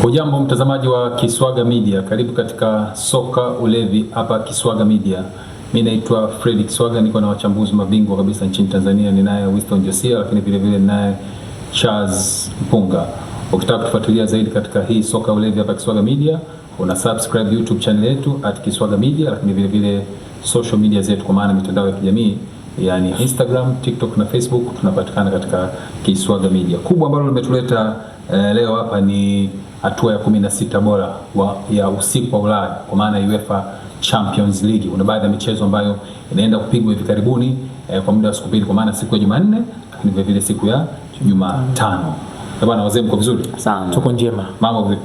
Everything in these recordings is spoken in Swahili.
Hujambo mtazamaji wa Kiswaga Media, karibu katika Soka Ulevi hapa Kiswaga Media. Mimi naitwa Fred Kiswaga, niko na wachambuzi mabingwa kabisa nchini Tanzania. Ninaye Winston Josia, lakini vile vile ninaye Charles Mpunga. Ukitaka kufuatilia zaidi katika hii Soka Ulevi hapa Kiswaga Media, una subscribe YouTube channel yetu @Kiswaga Media, lakini vile vile social media zetu kwa maana mitandao ya kijamii, yani Instagram, TikTok na Facebook, tunapatikana katika Kiswaga Media. Kubwa ambalo limetuleta leo hapa ni hatua ya 16 bora ya usiku wa Ulaya kwa maana UEFA Champions League. Kuna baadhi ya michezo ambayo inaenda kupigwa hivi karibuni kwa muda wa siku mbili, kwa maana siku ya Jumanne lakini vile vile siku ya Jumatano. Bwana wazee, mko vizuri? Sana. Tuko njema. Mambo vipi?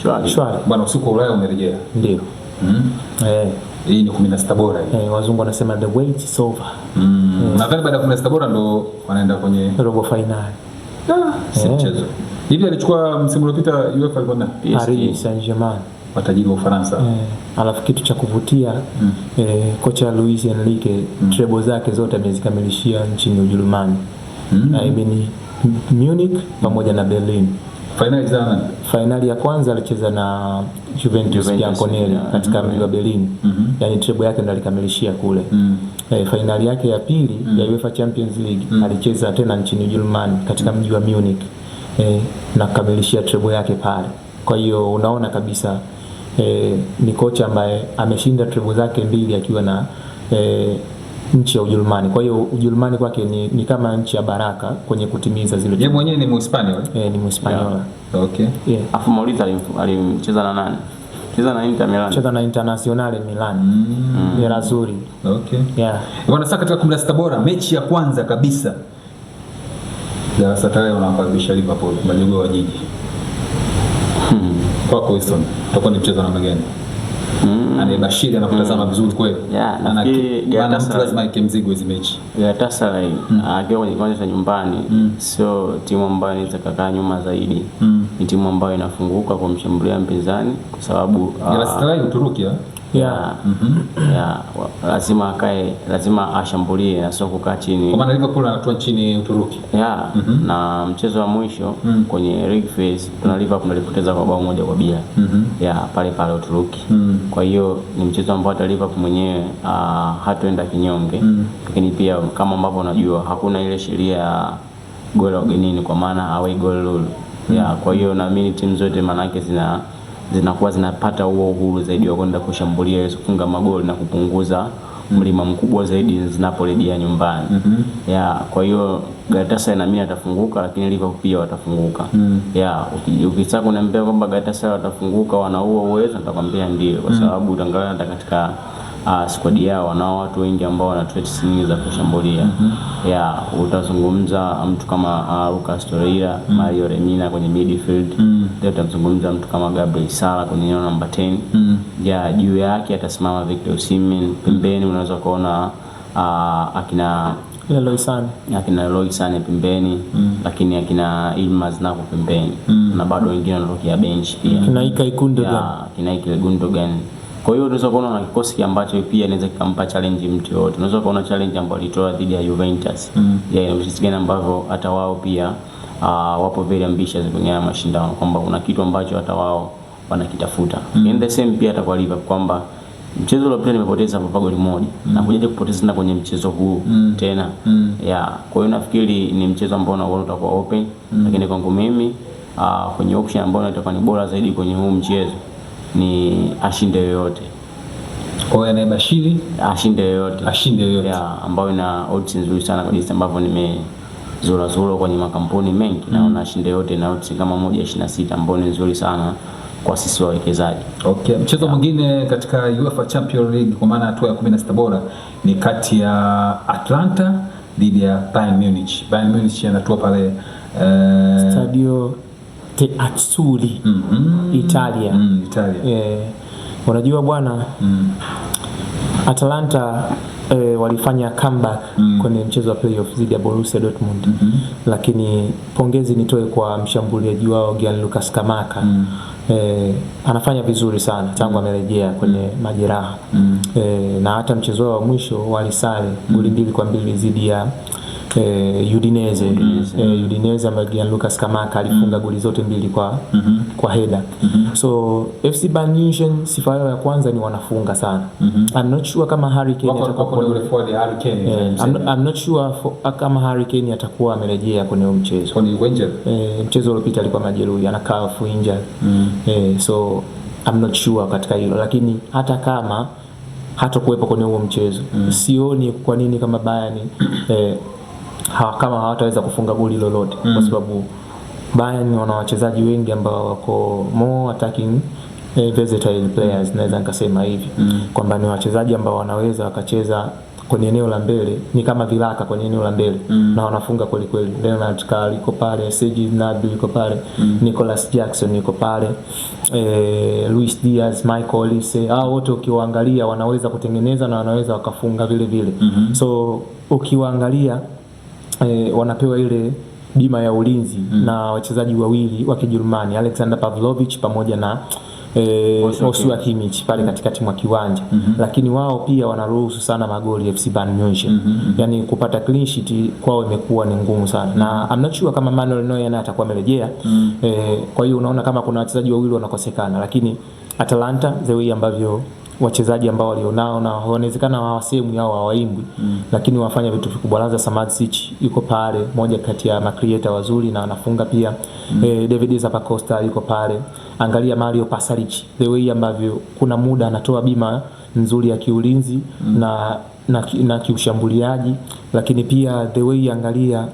Shwari. Bwana usiku wa Ulaya umerejea. Ndio. Hii ni 16 bora hii. Wazungu wanasema the wait is over. Nadhani baada ya 16 bora ndo wanaenda kwenye robo finali. Si mchezo. Hivi alichukua msimu uliopita UEFA alikuwa na Paris Saint-Germain, watajiri wa Ufaransa. Alafu kitu cha kuvutia kocha Luis Enrique treble zake zote amezikamilishia nchini Ujerumani. I mean Munich pamoja na Berlin. Finali ya kwanza alicheza na Juventus Bianconeri katika mji wa Berlin. Yani treble yake ndo alikamilishia kule. Finali yake ya pili ya UEFA Champions League alicheza tena nchini Ujerumani katika mji wa Munich. Na kukamilishia treble yake pale. Kwa hiyo unaona kabisa ni kocha ambaye ameshinda treble zake mbili akiwa na nchi ya Ujerumani. Kwa hiyo Ujerumani kwake ni kama nchi ya baraka kwenye kutimiza zile. Yeye mwenyewe ni Muhispania. Ni Muhispania. Okay. Afu Mauricio alimcheza na nani? Cheza na Inter Milan. Cheza na Internazionale Milan. Era nzuri. Okay. Bwana, sasa katika 16 bora mechi ya kwanza kabisa ya Saturday wanakaribisha Liverpool, majogoo wa jiji. Kwa Winston, tutakuwa ni mchezo namna gani? Anayebashiri anakutazama vizuri kweli. Ana mtu lazima ike mzigo hizo mechi. Galatasaray akiwa kwenye kiwanja cha nyumbani sio timu ambayo inaweza kukaa nyuma zaidi. Ni timu ambayo inafunguka kwa mshambulia mpinzani kwa sababu Galatasaray Uturuki lazima ashambulie na sio kukaa chini. Kwa maana Liverpool anatoa chini Uturuki. Na mchezo wa mwisho kwenye league phase tuna Liverpool alipoteza kwa bao moja kwa bila. Pale pale Uturuki. Kwa hiyo ni mchezo ambao hata Liverpool mwenyewe hatoenda kinyonge. Lakini pia kama ambavyo unajua hakuna ile sheria ya goli la ugenini kwa maana away goal rule. Kwa hiyo naamini timu zote manake zinakuwa zinapata huo uhuru zaidi wa kwenda kushambulia ili kufunga magoli na kupunguza mlima mkubwa zaidi zinaporejea nyumbani. Kwa hiyo Galatasaray na mimi atafunguka, lakini Liverpool pia watafunguka. Ukitaka kuniambia kwamba Galatasaray watafunguka wana huo uwezo, nitakwambia ndio, kwa sababu utangalia hata katika squad yao wanao watu wengi ambao wana traits nyingi za kushambulia. Utazungumza mtu kama Lucas Torreira, Mario Lemina kwenye midfield. Leo utazungumza mtu kama Gabriel Sara kwenye eneo namba 10. Juu yake atasimama Victor Osimhen. Pembeni unaweza kuona akina Leroy Sane pembeni, lakini akina Yilmaz Nako pembeni. Na bado wengine wanatokea bench pia. Kina Ilkay Gundogan. Kwa hiyo unaweza kuona na kikosi ambacho pia inaweza kumpa challenge mtu yote. Unaweza kuona challenge ambayo alitoa dhidi ya Juventus. Usisigane ambavyo hata wao pia wapo very ambitious kwenye mashindano, kwamba kuna kitu ambacho hata wao wanakitafuta. In the same pia atakuwa Liverpool kwamba mchezo uliopita nimepoteza kwa goli moja na kujaje kupoteza tena kwenye mchezo huu tena. Kwa hiyo nafikiri ni mchezo ambao unaona utakuwa open, lakini kwangu mimi kwenye option ambayo itakuwa ni bora zaidi kwenye huu mchezo ni ashinde yoyote. Kwa hiyo anayebashiri ashinde yoyote. Ambayo ina odds nzuri sana kwa jinsi ambavyo nimezura kwenye makampuni mengi. Naona ashinde yoyote na odds kama 1.26 ambayo ni nzuri sana kwa sisi wawekezaji. Okay, mchezo mwingine katika UEFA Champions League kwa maana hatua ya 16 bora ni kati ya Atlanta dhidi ya Bayern Munich. Bayern Munich anatua pale Stadio Te Azzurri, Italia. Unajua bwana, Atalanta walifanya comeback kwenye mchezo wa playoff dhidi ya Borussia Dortmund. Lakini pongezi nitoe kwa mshambuliaji wao Gianluca Scamacca. Anafanya vizuri sana tangu amerejea kwenye majeraha. Na hata mchezo wa mwisho walisale goli 2-2 dhidi ya Udinese ambaye Lucas Kamaka alifunga goli zote mbili kwa header. So FC Bayern Munich sifa yao ya kwanza ni wanafunga sana. I'm not sure kama Harry Kane atakuwa ule forward Harry Kane. I'm not sure kama Harry Kane atakuwa amerejea kwenye mchezo. Kwa ni Wenger. Mchezo uliopita alikuwa majeruhi, anakaa injured. So I'm not sure katika hilo, lakini hata kama hatakuwepo kwenye huo mchezo, sioni kwa nini kama Bayern kama hawataweza kufunga goli lolote, kwa sababu Bayern wana wachezaji wengi ambao wako more attacking versatile players, naweza nikasema hivi kwamba ni wachezaji ambao wanaweza wakacheza kwenye eneo la mbele, ni kama vilaka kwenye eneo la mbele na wanafunga kweli kweli. Leonard Carl yuko pale, Serge Gnabry yuko pale, Nicolas Jackson yuko pale, Luis Diaz, Michael Olise, hao wote ukiwaangalia wanaweza kutengeneza na wanaweza wakafunga vile vile. So ukiwaangalia wanapewa ile bima ya ulinzi na wachezaji wawili wa Kijerumani, Alexander Pavlovich pamoja na Joshua Kimmich pale katikati mwa kiwanja. Lakini wao pia wanaruhusu sana magoli FC Bayern Munich. Yani kupata clean sheet kwao imekuwa ni ngumu sana. Na I'm not sure kama Manuel Neuer naye atakuwa amerejea. Kwa hiyo unaona kama kuna wachezaji wawili wanakosekana, lakini Atalanta the way ambavyo wachezaji ambao walionao na wanawezekana hawasemi yao hawaimbi, lakini wafanya vitu vikubwa. Lanza Samadžić yuko pale, moja kati ya macreator wazuri na anafunga pia. David Zappacosta yuko pale. Angalia Mario Pasalic, the way ambavyo kuna muda anatoa bima nzuri ya kiulinzi na kiushambuliaji, lakini pia the way angalia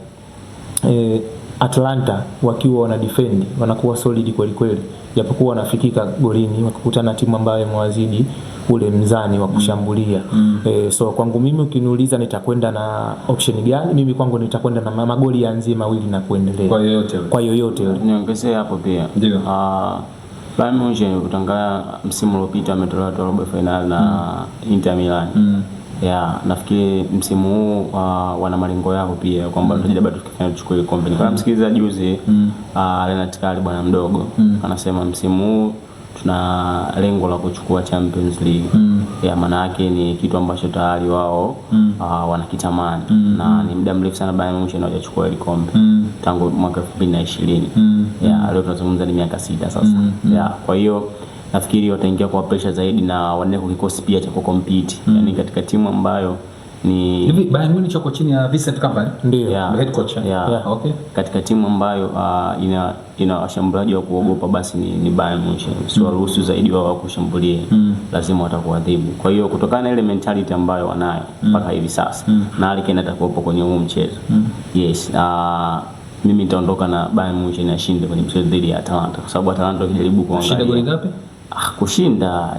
Atlanta wakiwa wana defend wanakuwa solid kweli kweli, japokuwa wanafikika golini wakikutana na timu ambayo imewazidi ule mzani wa kushambulia. So kwangu mimi ukiniuliza nitakwenda na option gani, mimi kwangu nitakwenda na magoli yaanzie mawili na kuendelea. Kwa yoyote. Niongezee hapo pia. Ndio. Bayern Munich kutangaza msimu uliopita ametolewa robo final na Inter Milan. Nafikiri msimu huu wana malengo yao pia kwamba tunajaribu bado tukifanya tuchukue ile kombe. Kama msikiliza juzi Leonard Carl bwana mdogo anasema msimu huu tuna lengo la kuchukua Champions League. Maana yake ni kitu ambacho tayari wao wanakitamani na ni muda mrefu sana Bayern Munich hawajachukua ile kombe tangu mwaka 2020. Leo tunazungumza ni miaka 6 sasa. Kwa hiyo nafikiri wataingia kwa pressure zaidi na waneko kikosi pia cha kucompete. Yani katika timu ambayo ni hivi Bayern Munich wako chini ya Vincent Kompany ndio head coach. Okay. Katika timu ambayo ina washambuliaji wa kuogopa basi ni Bayern Munich. Sio ruhusu zaidi wao kushambulia. Lazima watakuadhibu. Kwa hiyo kutokana na ile mentality ambayo wanayo mpaka hivi sasa na hali kile atakuwepo kwenye huo mchezo. Mimi nitaondoka na Bayern Munich inashinda kwenye mchezo dhidi ya Atalanta kwa sababu Atalanta wakijaribu kuangalia. Shinda goli ngapi? Kushinda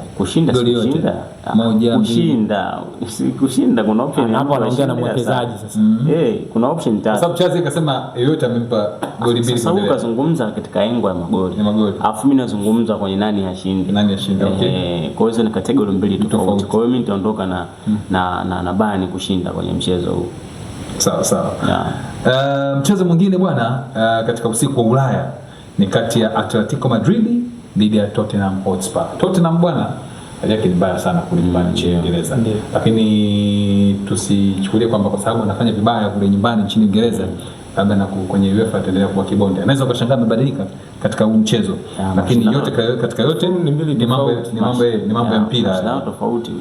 kushinda kuna option hapo, anaongea na mwekezaji sasa. Kuna option tatu. Sababu Chelsea ikasema yeyote amempa goli mbili. Sasa ukazungumza katika engo ya magoli. Alafu mimi nazungumza kwenye nani ashinde. Okay. Kwa hiyo ni kategori mbili tofauti. Kwa hiyo mimi nitaondoka na Bayern kushinda kwenye mchezo huu. Sawa. Mchezo mwingine bwana katika usiku wa Ulaya ni kati ya Atletico Madrid dhidi ya Tottenham Hotspur. Tottenham bwana yake ni mbaya sana kule nyumbani nchini Uingereza. Lakini tusichukulie kwamba kwa sababu anafanya vibaya kule nyumbani nchini Uingereza labda na kwenye UEFA ataendelea kuwa kibonde. Anaweza kushangaa mabadiliko katika huu mchezo. Lakini yote katika yote ni mambo ya mpira. Nao tofauti.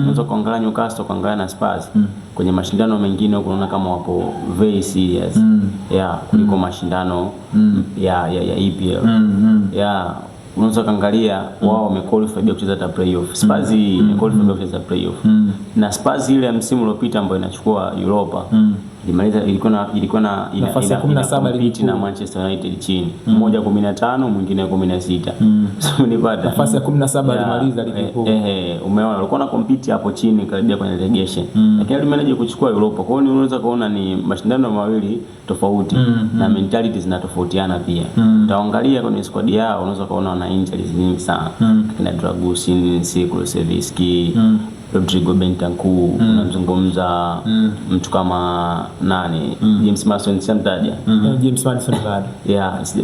Unaweza kuangalia Newcastle kuangalia na Spurs. Kwenye mashindano mengine unaona kama wapo very serious. Kuliko mashindano ya EPL. Unaweza kaangalia wao wamequalify bila kucheza hata playoff. Spurs imequalify bila kucheza playoff. Na Spurs ile ya msimu uliopita ambayo inachukua Europa ilimaliza ilikuwa na nafasi ya 17 na Manchester United chini. Mmoja 15, mwingine 16. So unipata nafasi ya 17 alimaliza ligi kuu. Umeona walikuwa na compete hapo chini karibia kwenye relegation. Lakini alimanage kuchukua Europa. Kwa hiyo unaweza kuona ni mashindano mawili tofauti na mentality zinatofautiana pia. Utaangalia kwenye squad yao unaweza kuona wana injuries nyingi sana. Kina Dragusin, Kulusevski, Rodrigo Bentancur, unamzungumza mtu kama nani? James Maddison simtaja. James Maddison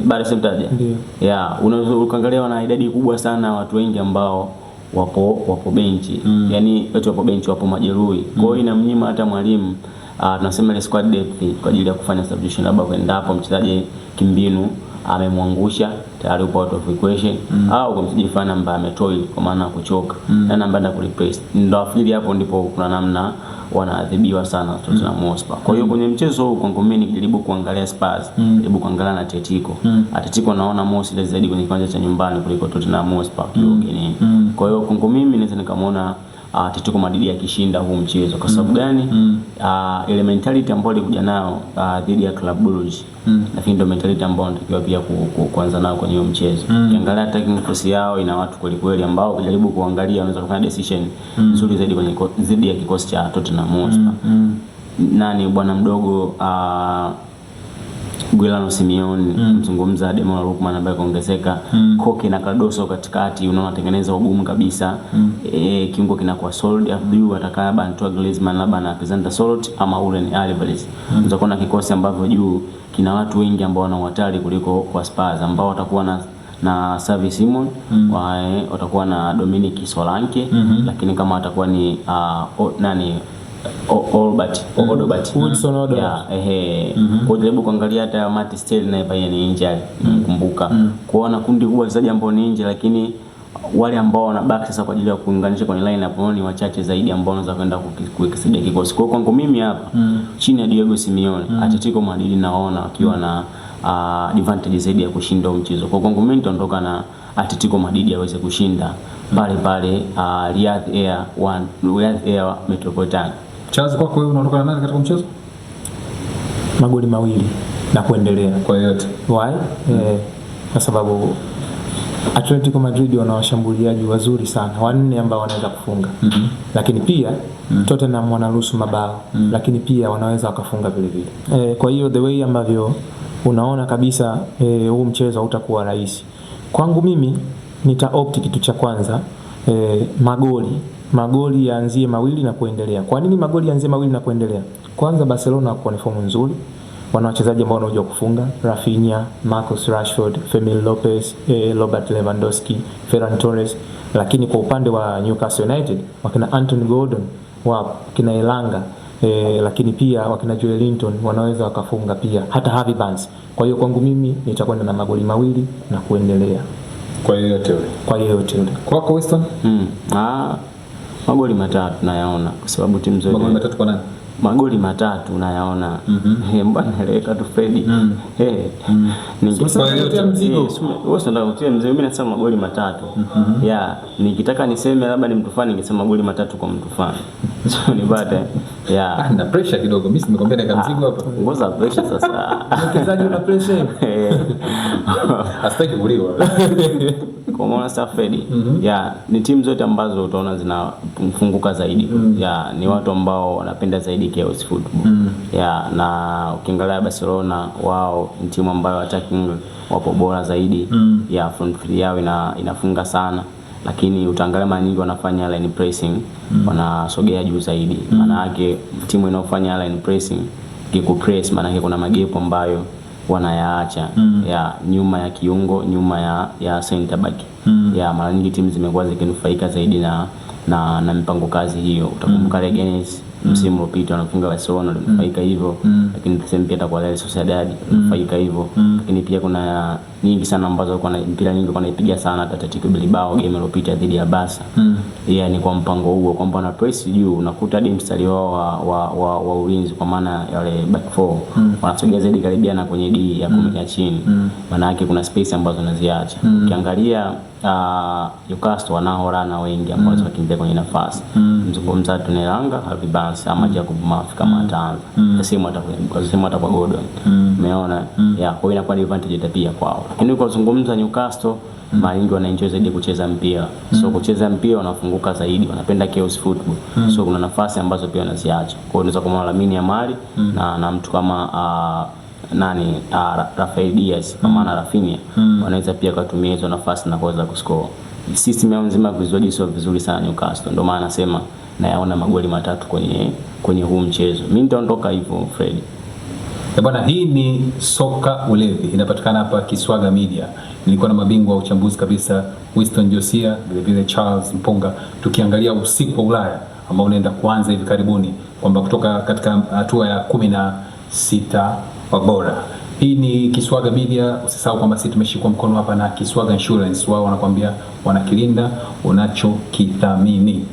bado simtaja. Unaweza ukaangalia wana idadi kubwa sana watu wengi ambao wapo benchi. Yani watu wapo benchi, wapo majeruhi. Kwa hiyo inamnyima hata mwalimu tunasema ile squad depth kwa ajili ya kufanya substitution, labda kuendapo mchezaji kimbinu amemwangusha tayari upo out of equation, au kwa mchezaji fulani ambaye ametoil kwa maana kuchoka na namba enda kureplace. Ndio afili hapo ndipo kuna namna wanaadhibiwa sana Tottenham Hotspur. Kwa hiyo kwenye mchezo huu kwangu mimi nikijaribu kuangalia Spurs, jaribu kuangalia na Atletico. Atletico naona mosi zaidi kwenye kiwanja cha nyumbani kuliko Tottenham Hotspur ugenini. Kwa hiyo kwangu mimi naweza nikamwona Atletico Madrid akishinda huu mchezo. Kwa sababu gani? Ile mentality ambayo alikuja nao dhidi ya Club Brugge. Lakini ndio mentality ambayo anatakiwa pia kuanza nao kwenye mchezo. Ukiangalia attacking force yao ina watu kweli kweli ambao ukijaribu kuangalia wanaweza kufanya decision nzuri zaidi kwenye dhidi ya kikosi cha Tottenham Hotspur. Nani bwana mdogo Guillermo Simeone, mzungumza Ademola Lookman ambaye kaongezeka, Koke na Cardoso katikati, unaona tengeneza ugumu kabisa. Kiungo kinakuwa solid, Abdul atakaa Antoine Griezmann labda na Alexander Salt ama Julian Alvarez. Unaweza kuona kikosi ambavyo juu kina watu wengi ambao wana hatari kuliko kwa Spurs ambao watakuwa na Xavi Simon, watakuwa na Dominic Solanke, lakini kama atakuwa ni Odegaard Wilson Odegaard. Kwa jaribu kuangalia hata Matt Stell naye pia ni injury, kumbuka. Kuona kundi kubwa wachezaji ambao ni injury, lakini wale ambao wanabaki sasa kwa ajili ya kuunganisha kwenye line hapo ni wachache zaidi ambao wanaweza kwenda kuikisaidia kikosi. Kwa kwangu mimi hapa chini ya Diego Simeone, Atletico Madrid naona wakiwa na advantage zaidi ya kushinda mchezo. Kwa kwangu mimi nitaondoka na Atletico Madrid aweze kushinda pale Riyadh Air Metropolitan. Charles, kwa wewe unaondoka na nani katika mchezo? Magoli 2 na kuendelea. Kwa yote. Why? Kwa sababu Atletico Madrid wana washambuliaji wazuri sana, 4 ambao wanaweza kufunga. Lakini pia Tottenham wanaruhusu mabao, lakini pia wanaweza wakafunga vile vile. Kwa hiyo the way ambavyo unaona kabisa huu mchezo hautakuwa rahisi. Kwangu mimi nitaopti kitu cha kwanza magoli yaanzie 2 na kuendelea. Kwa nini magoli yaanzie 2 na kuendelea? Kwanza Barcelona wako na fomu nzuri. Wana wachezaji ambao wanajua kufunga, Rafinha, Marcus Rashford, Fermin Lopez, Robert Lewandowski, Ferran Torres. Lakini kwa upande wa Newcastle United wakina Anthony Gordon, wakina Elanga, lakini pia wakina Joelinton wanaweza wakafunga pia, hata Harvey Barnes. Kwa hiyo kwangu mimi nitakwenda na magoli 2 na kuendelea. Kwa yote ule. Kwako Winston? Magoli 3 nayaona kwa sababu timu zote. Magoli 3 kwa nani? Magoli 3 nayaona. Mbona eleweka tu Freddy. Sasa yote mzigo. Wewe ndio unatia mzigo, mimi nasema magoli 3. Nikitaka niseme labda ni mtu fulani ningesema magoli 3 kwa mtu fulani. So ni bada. Na pressure kidogo. Mimi nimekwambia nika mzigo hapa. Ngoza pressure sasa. Mchezaji una pressure. Hastaki kuliwa. Kwa maana sasa Freddy. Ni timu zote ambazo utaona zinafunguka zaidi. Ni watu ambao wanapenda zaidi chaos football. Na ukiangalia Barcelona wao ni timu ambayo attacking wapo bora zaidi. Front three yao inafunga sana, lakini utaangalia mara nyingi wanafanya line pressing, wanasogea juu zaidi. Maana yake timu inayofanya line pressing press, maana yake kuna magepo ambayo wanayaacha nyuma ya kiungo, nyuma ya center back. Mara nyingi timu zimekuwa zikinufaika zaidi na mipango kazi hiyo. Utakumbuka Leganes msimu uliopita wanafunga Barcelona, walifaika hivyo. Lakini tuseme pia kwa Real Sociedad walifaika hivyo. Lakini pia kuna nyingi sana ambazo kwa mpira nyingi wanaipiga sana Atletico Bilbao game iliyopita dhidi ya Barca. Ni kwa mpango huo kwamba na press juu, unakuta hadi mstari wao wa ulinzi kwa maana yale back four wanasogea zaidi karibia na kwenye D ya kumenya chini. Maana yake kuna space ambazo wanaziacha. Ukiangalia Newcastle wanao rana wengi ambao wanakimbia kwenye nafasi. Mzungumza Tunelanga, Harvey Barnes ama Jacob Murphy kama ataanza. Sema atakuwa Gordon. Umeona? Kwa hiyo inakuwa ni advantage pia kwao. Lakini kwa kuzungumza Newcastle, mara nyingi wanaenjoy zaidi kucheza mpira. So kucheza mpira wanafunguka zaidi, wanapenda chaos football. So kuna nafasi ambazo pia wanaziacha. Kwa hiyo unaweza kumwona Lamine Yamal na mtu kama Rafael Diaz kama na Rafinha wanaweza pia kutumia hizo nafasi na kuweza kuscore. System yao nzima vizuri, sio vizuri sana Newcastle. Ndio maana nasema nayaona magoli 3 kwenye huu mchezo. Mimi nitaondoka hivyo Freddy. Bwana, hii ni Soka Ulevi, inapatikana hapa Kiswaga Media. Nilikuwa na mabingwa wa uchambuzi kabisa, Winston Josia, vile vile Charles Mponga, tukiangalia usiku wa Ulaya ambao unaenda kuanza hivi karibuni, kwamba kutoka katika hatua ya 16 bora. Hii ni Kiswaga Media. Usisahau kwamba sisi tumeshikwa mkono hapa na Kiswaga Insurance. Wao wanakuambia wanakilinda unachokithamini.